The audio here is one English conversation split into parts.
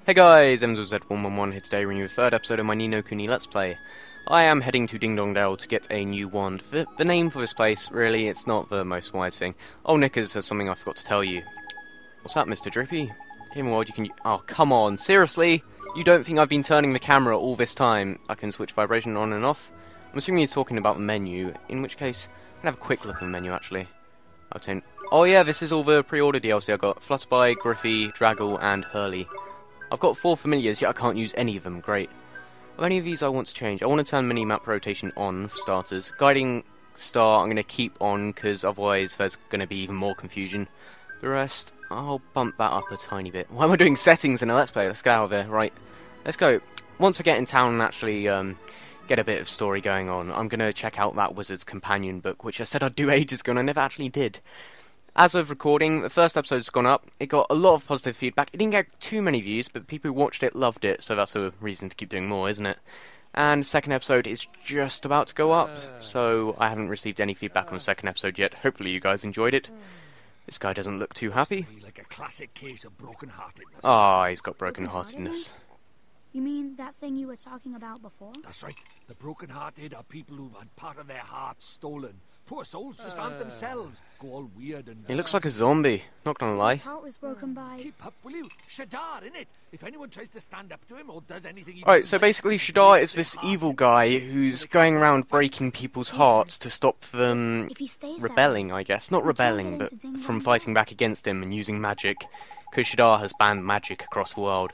Hey guys, MZZ111 here today, bringing you the third episode of my No Kuni Let's Play. I am heading to Ding Dong Dell to get a new wand. The name for this place, really, it's not the most wise thing. Oh, Nickers, there's something I forgot to tell you. What's that, Mr. Drippy? Here, Ward, you can... Oh, come on, seriously? You don't think I've been turning the camera all this time? I can switch vibration on and off? I'm assuming you're talking about the menu, in which case, I can have a quick look at the menu, actually. Obtain... Oh yeah, this is all the pre-order DLC I got. Flutterby, Griffy, Draggle, and Hurley. I've got 4 familiars, yet I can't use any of them. Great. Of any of these I want to change. I want to turn mini-map rotation on, for starters. Guiding star I'm going to keep on, because otherwise there's going to be even more confusion. The rest, I'll bump that up a tiny bit. Why am I doing settings in a Let's Play? Let's get out of there. Right, let's go. Once I get in town and actually get a bit of story going on, I'm going to check out that Wizard's Companion book, which I said I'd do ages ago and I never actually did. As of recording, the first episode's gone up. It got a lot of positive feedback. It didn't get too many views, but people who watched it loved it, so that's a reason to keep doing more, isn't it? And the second episode is just about to go up, so I haven't received any feedback on the second episode yet. Hopefully you guys enjoyed it. This guy doesn't look too happy. Like a classic case of broken-heartedness. Ah, he's got broken-heartedness. You mean that thing you were talking about before? That's right. The broken-hearted are people who've had part of their hearts stolen. Poor souls just aren't themselves. Go all weird and... He looks like a zombie, not gonna lie. His heart was broken by... Keep up, will you? Shadar, innit? If anyone tries to stand up to him or does anything... Alright, so basically Shadar is this evil guy who's going around breaking people's hearts to stop them rebelling, I guess. Not rebelling, but from fighting back against him and using magic. Because Shadar has banned magic across the world.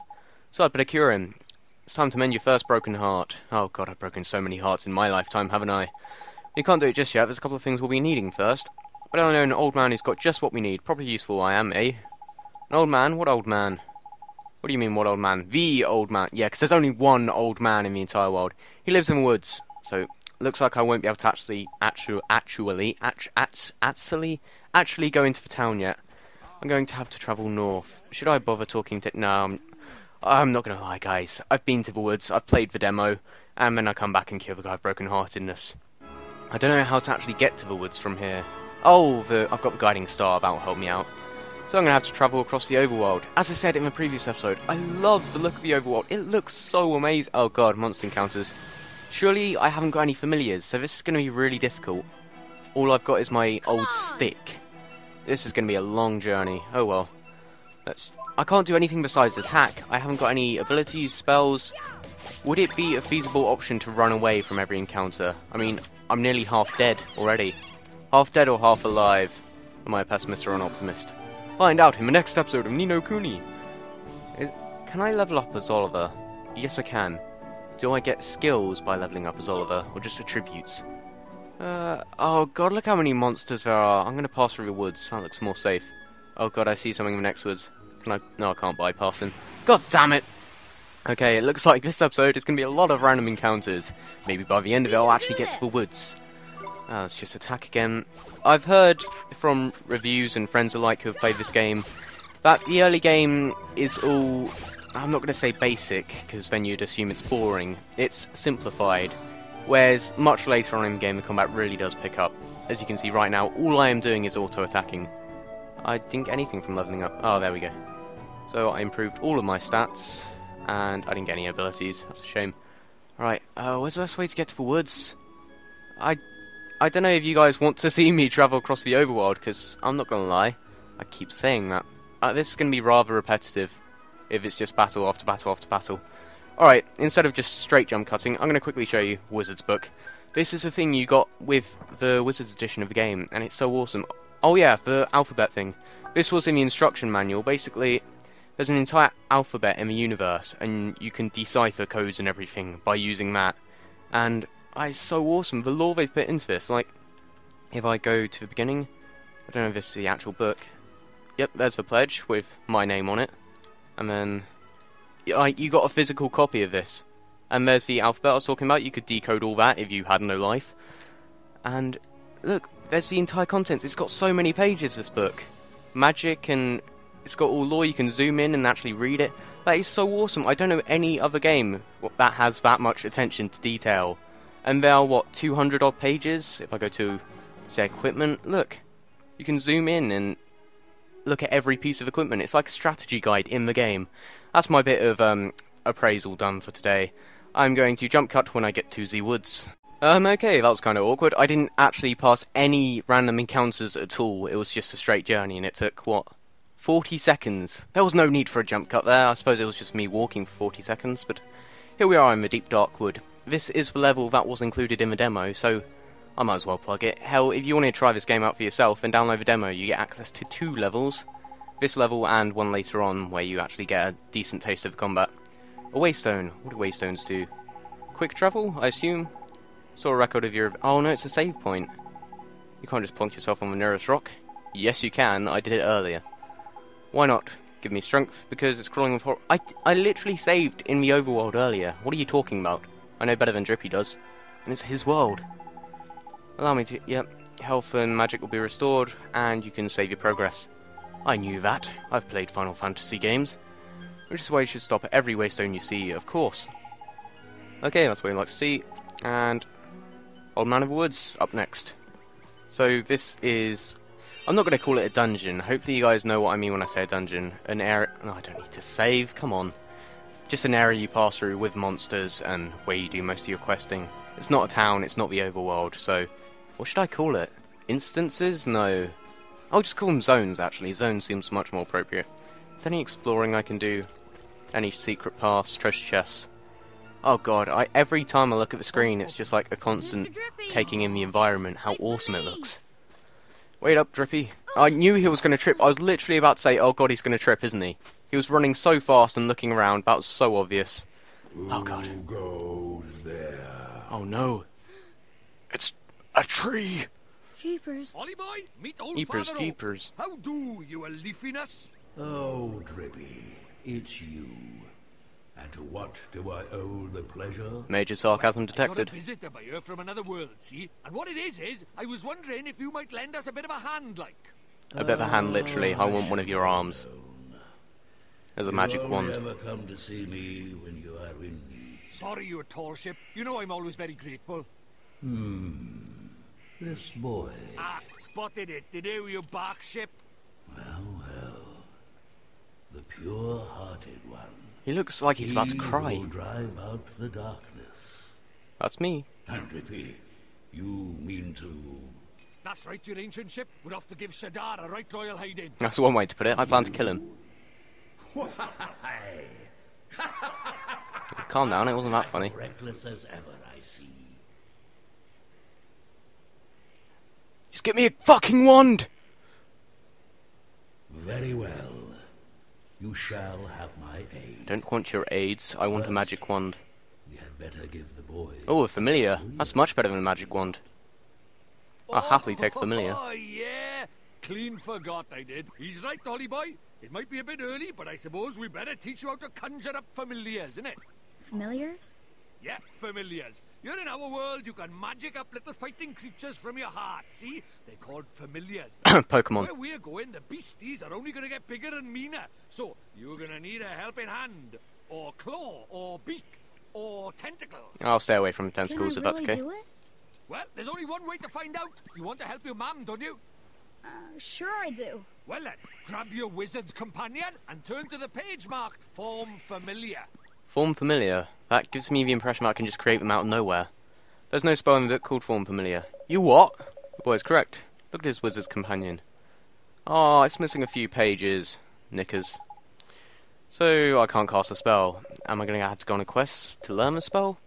So I'd better cure him. It's time to mend your first broken heart. Oh god, I've broken so many hearts in my lifetime, haven't I? You can't do it just yet, there's a couple of things we'll be needing first. But I know an old man who's got just what we need. Probably useful I am, eh? An old man? What old man? What do you mean, what old man? The old man. Yeah, because there's only one old man in the entire world. He lives in the woods. So, looks like I won't be able to actually go into the town yet. I'm going to have to travel north. Should I bother talking to... No, I'm not going to lie, guys. I've been to the woods, I've played the demo, and then I come back and kill the guy with broken-heartedness. I don't know how to actually get to the woods from here. Oh, I've got the guiding star, that will help me out. So I'm going to have to travel across the overworld. As I said in the previous episode, I love the look of the overworld. It looks so amazing. Oh god, monster encounters. Surely I haven't got any familiars, so this is going to be really difficult. All I've got is my old stick. This is going to be a long journey. Oh well. I can't do anything besides attack. I haven't got any abilities, spells. Would it be a feasible option to run away from every encounter? I mean, I'm nearly half dead already. Half dead or half alive? Am I a pessimist or an optimist? Find out in the next episode of No Kuni. Can I level up as Oliver? Yes, I can. Do I get skills by leveling up as Oliver, or just attributes? Oh god, look how many monsters there are. I'm going to pass through the woods. That looks more safe. Oh god, I see something in the next woods. No, I can't bypass him. God damn it! Okay, it looks like this episode is going to be a lot of random encounters. Maybe by the end of it I'll actually get to the woods. Let's just attack again. I've heard from reviews and friends alike who have played this game that the early game is all... I'm not going to say basic, because then you'd assume it's boring. It's simplified. Whereas much later on in the game the combat really does pick up. As you can see right now, all I am doing is auto-attacking. I didn't get anything from leveling up. Oh, there we go. So I improved all of my stats, and I didn't get any abilities. That's a shame. Alright, where's the best way to get to the woods? I don't know if you guys want to see me travel across the overworld, because I'm not gonna lie, I keep saying that. This is gonna be rather repetitive, if it's just battle after battle after battle. Alright, instead of just straight jump cutting, I'm gonna quickly show you Wizard's book. This is a thing you got with the Wizard's edition of the game, and it's so awesome. Oh yeah, the alphabet thing. This was in the instruction manual. Basically, there's an entire alphabet in the universe, and you can decipher codes and everything by using that. And it's so awesome. The lore they've put into this. Like, if I go to the beginning, I don't know if this is the actual book. Yep, there's the pledge with my name on it. And then, you got a physical copy of this. And there's the alphabet I was talking about. You could decode all that if you had no life. And look, there's the entire contents. It's got so many pages, this book. Magic, and it's got all lore. You can zoom in and actually read it. That is so awesome. I don't know any other game that has that much attention to detail. And there are, what, 200 odd pages? If I go to, say, equipment, look. You can zoom in and look at every piece of equipment. It's like a strategy guide in the game. that's my bit of appraisal done for today. I'm going to jump cut when I get to the woods. Okay, that was kind of awkward. I didn't actually pass any random encounters at all. It was just a straight journey, and it took, what, 40 seconds? There was no need for a jump cut there. I suppose it was just me walking for 40 seconds, but here we are in the deep dark wood. This is the level that was included in the demo, so I might as well plug it. Hell, if you want to try this game out for yourself and download the demo, you get access to 2 levels. This level and one later on, where you actually get a decent taste of combat. A waystone. What do waystones do? Quick travel, I assume? Saw a record of your... Oh no, it's a save point. You can't just plonk yourself on the nearest rock. Yes you can, I did it earlier. Why not? Give me strength, because it's crawling with I literally saved in the overworld earlier. What are you talking about? I know better than Drippy does. And it's his world. Allow me to... Yep. Health and magic will be restored, and you can save your progress. I knew that. I've played Final Fantasy games. Which is why you should stop at every waystone you see, of course. Okay, that's what you like to see. And... Old Man of the Woods, up next. So this is... I'm not going to call it a dungeon. Hopefully you guys know what I mean when I say a dungeon. An area... No, I don't need to save, come on. Just an area you pass through with monsters and where you do most of your questing. It's not a town, it's not the overworld, so... What should I call it? Instances? No. I'll just call them zones, actually. Zones seems much more appropriate. Is there any exploring I can do? Any secret paths, treasure chests? Oh god, every time I look at the screen, it's just like a constant taking in the environment, how awesome it looks. Wait up, Drippy. I knew he was going to trip. I was literally about to say, oh god, he's going to trip, isn't he? He was running so fast and looking around, that was so obvious. Oh god. Who goes there? Oh no. It's a tree! Jeepers. Ollie boy, meet old Jeepers, Father jeepers. How do, you a leafiness? Oh, Drippy, it's you. And to what do I owe the pleasure? Major sarcasm I got detected. a visitor by here from another world, see? And what it is, I was wondering if you might lend us a bit of a hand, like. A bit of a hand, literally. I want one of your arms. There's a magic you wand. only ever come to see me when you are in need. Sorry, you tall ship. You know I'm always very grateful. This boy. Ah, spotted it. Did you bark ship? Well, the pure-hearted one. He looks like he's about to He cry. will drive out the darkness. That's me. And Drippy, you mean to... That's right, your ancient ship. We're off to give Shadar a right royal hiding. That's one way to put it. I plan to kill him. Calm down, it wasn't that funny. Reckless as ever, I see. Just get me a fucking wand! Very well. You shall have my aid. Don't want your aids, I want a magic wand. We had better give the boy... Oh, a familiar. That's much better than a magic wand. I'll happily take a familiar. Oh, yeah. Clean forgot I did. He's right, Ollie boy. It might be a bit early, but I suppose we better teach you how to conjure up familiars, innit? Familiars? Yeah, familiars. You're in our world, you can magic up little fighting creatures from your heart, see? They're called familiars. Pokemon. Where we're going, the beasties are only going to get bigger and meaner. So, you're going to need a helping hand, or claw, or beak, or tentacle. I'll stay away from Can I tentacles if really that's okay. do it? Well, there's only one way to find out. You want to help your mum, don't you? Sure I do. Well then, grab your wizard's companion and turn to the page marked Form Familiar. Form familiar. That gives me the impression that I can just create them out of nowhere. There's no spell in the book called Form Familiar. You what? The boy's correct. Look at his wizard's companion. Oh, it's missing a few pages. Knickers. So, I can't cast a spell. Am I going to have to go on a quest to learn the spell?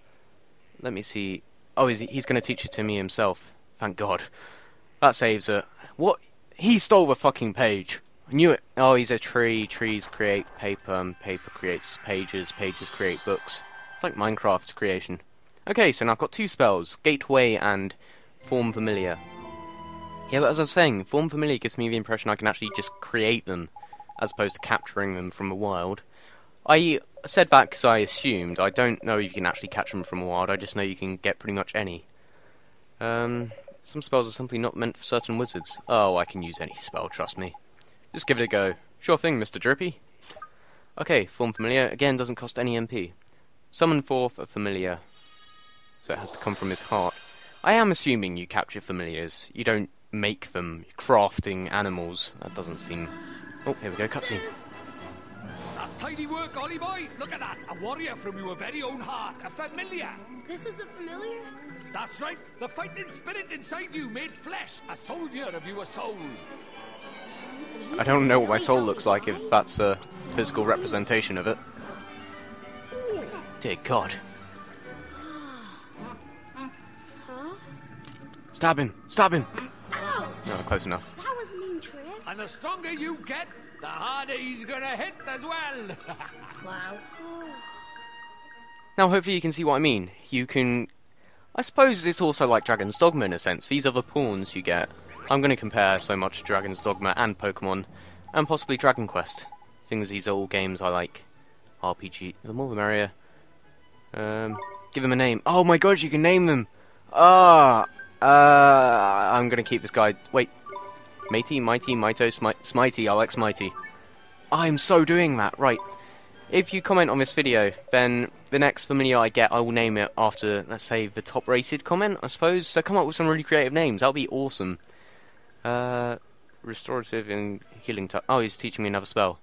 Let me see. Oh, he's going to teach it to me himself. Thank God. That saves it. What? He stole the fucking page. I knew it. Oh, he's a tree. Trees create paper, and paper creates pages. Pages create books. It's like Minecraft's creation. Okay, so now I've got 2 spells. Gateway and Form Familiar. Yeah, but as I was saying, Form Familiar gives me the impression I can actually just create them, as opposed to capturing them from the wild. I said that because I assumed. I don't know if you can actually catch them from the wild. I just know you can get pretty much any. Some spells are simply not meant for certain wizards. Oh, I can use any spell, trust me. Just give it a go. Sure thing, Mr. Drippy. Okay, Form Familiar. Again, doesn't cost any MP. Summon forth a familiar. So it has to come from his heart. I am assuming you capture familiars. You don't make them. Crafting animals. That doesn't seem... Oh, here we go, cutscene. That's tidy work, Ollie boy. Look at that. A warrior from your very own heart. A familiar. This is a familiar? That's right. The fighting spirit inside you made flesh. A soldier of your soul. I don't know what my soul looks like if that's a physical representation of it. Dear God. Huh? Stab him! Stab him! Ow! No, close enough. That was a mean trick. And the stronger you get, the harder he's gonna hit as well. Wow. Now, hopefully you can see what I mean. You can... I suppose it's also like Dragon's Dogma in a sense. These other pawns you get. I'm going to compare so much to Dragon's Dogma and Pokemon, and possibly Dragon Quest, seeing as these are all games I like. RPG, the more the merrier. Give them a name. Oh my god, you can name them! I'm going to keep this guy... Wait. Matey, Mighty, Mito, Smitey, I like Smitey. I'm so doing that, right. If you comment on this video, then the next familiar I get, I will name it after, let's say, the top rated comment, I suppose. So come up with some really creative names, that'll be awesome. Restorative and healing touch. Oh, he's teaching me another spell.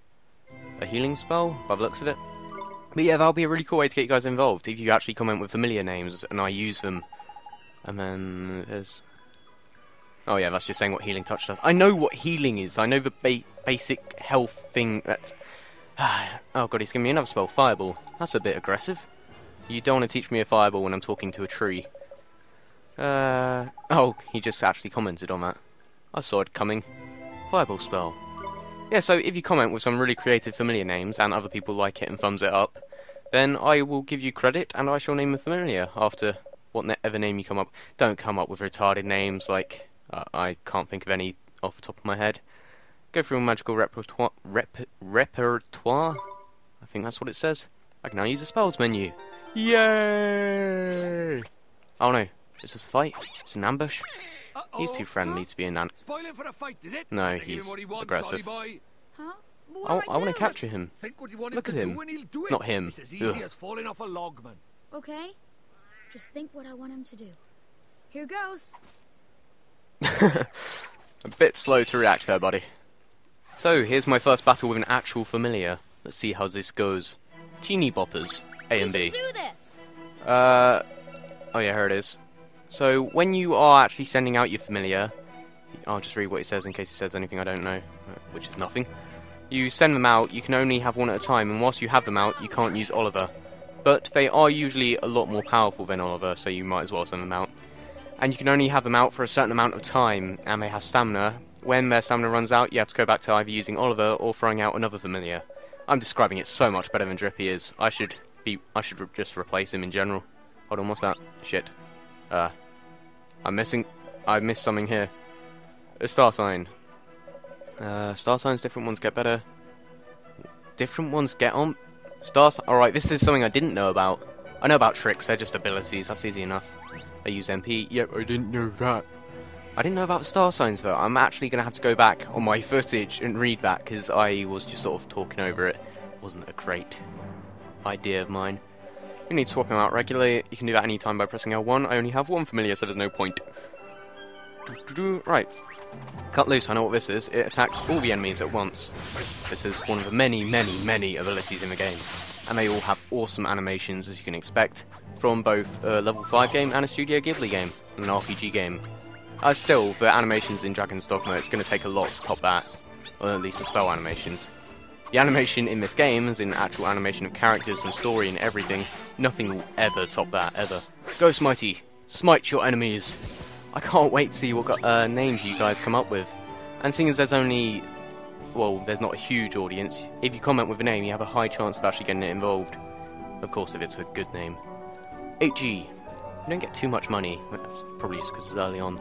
A healing spell, by the looks of it. But yeah, that'll be a really cool way to get you guys involved, if you actually comment with familiar names, and I use them. And then there's... Oh yeah, that's just saying what healing touch does. I know what healing is, I know the basic health thing that's... Oh god, he's giving me another spell, Fireball. That's a bit aggressive. You don't want to teach me a Fireball when I'm talking to a tree. Oh, he just actually commented on that. I saw it coming. Fireball spell. Yeah, so if you comment with some really creative familiar names, and other people like it and thumbs it up, then I will give you credit, and I shall name a familiar after whatever name you come up. Don't come up with retarded names, like, I can't think of any off the top of my head. Go through a magical repertoire. I think that's what it says. I can now use the spells menu. Yay! Oh no, is this a fight? It's an ambush? He's too friendly to be an Spoiling for a fight, is it? No, he's aggressive. Huh? But I what do want to do? capture him. Think what you want Look him at to him. do and he'll do it. Not him. It's as easy Ugh. as falling off a log, man. Okay. Just think what I want him to do. Here goes. A bit slow to react there, buddy. So, here's my first battle with an actual familiar. Let's see how this goes. Teeny boppers, A and B. We can do this. Oh yeah, here it is. So, when you are actually sending out your familiar, I'll just read what it says in case it says anything I don't know, which is nothing. You send them out, you can only have one at a time, and whilst you have them out, you can't use Oliver. But they are usually a lot more powerful than Oliver, so you might as well send them out. And you can only have them out for a certain amount of time, and they have stamina. When their stamina runs out, you have to go back to either using Oliver or throwing out another familiar. I'm describing it so much better than Drippy is. I should just replace him in general. Hold on, what's that? Shit. I missed something here. A star sign. Star signs, different ones get better. Different ones get on. Alright, this is something I didn't know about. I know about tricks, they're just abilities, that's easy enough. I use MP. Yep, I didn't know that. I didn't know about the star signs though. I'm actually going to have to go back on my footage and read that because I was just sort of talking over it. It wasn't a great idea of mine. You need to swap them out regularly. You can do that anytime by pressing L1. I only have one familiar, so there's no point. Right. Cut loose, I know what this is. It attacks all the enemies at once. This is one of the many, many, many abilities in the game. And they all have awesome animations, as you can expect, from both a level 5 game and a Studio Ghibli game, and an RPG game. Still, the animations in Dragon's Dogma, it's going to take a lot to top that, or at least the spell animations. The animation in this game, as in actual animation of characters and story and everything, nothing will ever top that, ever. Go Smitey! Smite your enemies! I can't wait to see what names you guys come up with. And seeing as there's only... well, there's not a huge audience, if you comment with a name, you have a high chance of actually getting it involved. Of course, if it's a good name. 8G. You don't get too much money, but that's probably just because it's early on.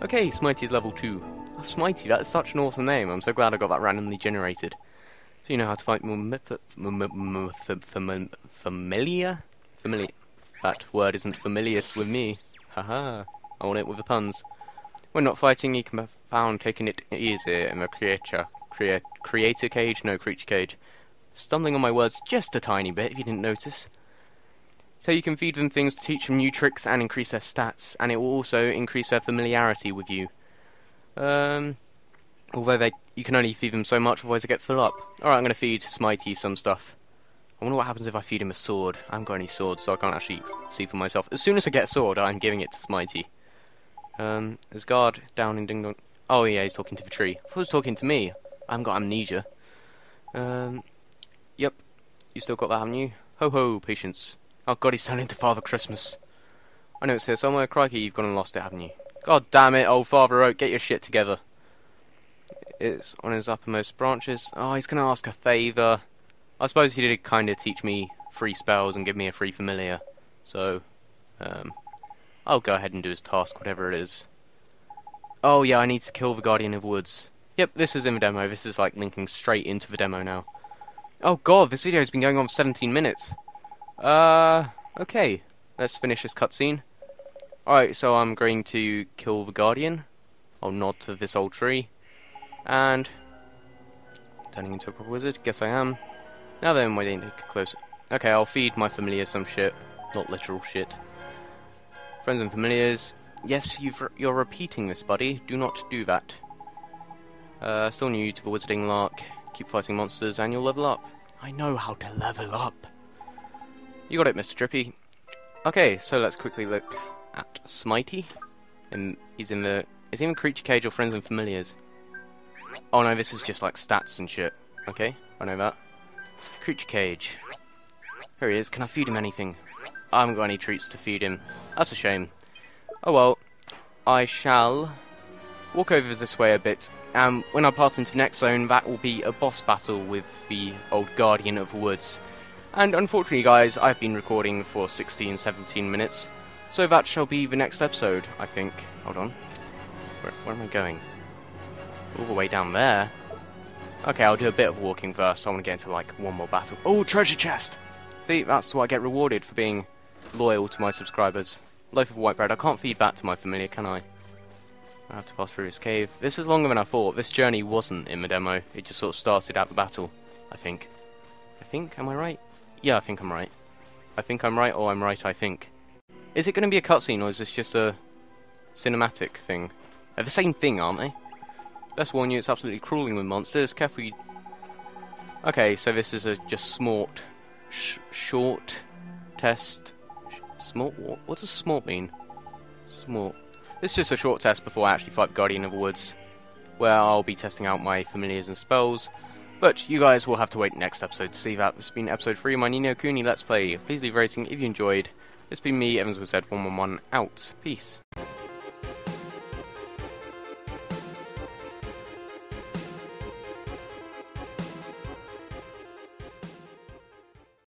Okay, Smitey is level 2. Oh, Smitey, that is such an awesome name. I'm so glad I got that randomly generated. So you know how to fight familiar? Familiar. That word isn't familiar with me. Haha. I want it with the puns. When not fighting, you can be found taking it easy in the creature cage. Stumbling on my words just a tiny bit, if you didn't notice. So you can feed them things to teach them new tricks and increase their stats, and it will also increase their familiarity with you. Although you can only feed them so much, otherwise they get full up. Alright, I'm going to feed Smitey some stuff. I wonder what happens if I feed him a sword. I haven't got any swords, so I can't actually see for myself. As soon as I get a sword, I'm giving it to Smitey. There's guard down in Ding Dong. Oh yeah, he's talking to the tree. I thought he was talking to me. I haven't got amnesia. Yep. You still got that, haven't you? Ho ho, patience. Oh god, he's turning into Father Christmas. I know it's here somewhere. Crikey, you've gone and lost it, haven't you? God damn it, old Father Oak, get your shit together. It's on his uppermost branches. Oh, he's going to ask a favour. I suppose he did kind of teach me free spells and give me a free familiar. So, I'll go ahead and do his task, whatever it is. Oh yeah, I need to kill the Guardian of Woods. Yep, this is in the demo. This is like linking straight into the demo now. Oh god, this video's been going on for 17 minutes. Okay. Let's finish this cutscene. Alright, so I'm going to kill the Guardian. I'll nod to this old tree. And turning into a proper wizard, guess I am. Now then, why didn't you take a close? Okay, I'll feed my familiar some shit. Not literal shit. Friends and familiars. Yes, you're repeating this, buddy. Do not do that. Still new to the wizarding lark. Keep fighting monsters and you'll level up. I know how to level up. You got it, Mr. Drippy. Okay, so let's quickly look at Smitey. Is he in the creature cage or friends and familiars? Oh no, this is just like stats and shit. Okay, I know that. Creature cage. Here he is. Can I feed him anything? I haven't got any treats to feed him. That's a shame. Oh well. I shall walk over this way a bit. When I pass into the next zone, that will be a boss battle with the old Guardian of the Woods. And unfortunately, guys, I've been recording for 16-17 minutes. So that shall be the next episode, I think. Hold on. Where am I going? All the way down there. Okay, I'll do a bit of walking first. I want to get into, like, one more battle. Oh, treasure chest! See, that's what I get rewarded for being loyal to my subscribers. Loaf of white bread. I can't feed that to my familiar, can I? I have to pass through this cave. This is longer than I thought. This journey wasn't in the demo. It just sort of started at the battle, I think. Am I right? Yeah, I think I'm right. I think I'm right, or I'm right, I think. Is it going to be a cutscene, or is this just a cinematic thing? They're the same thing, aren't they? Let's warn you, it's absolutely crawling with monsters. Careful you... Okay, so this is a just short test... Smart? What does smart mean? Smart. This is just a short test before I actually fight the Guardian of the Woods, where I'll be testing out my familiars and spells. But you guys will have to wait next episode to see that. This has been episode 3 of my No Kuni Let's Play. Please leave a rating if you enjoyed. This has been me, Evans with Z111, out. Peace.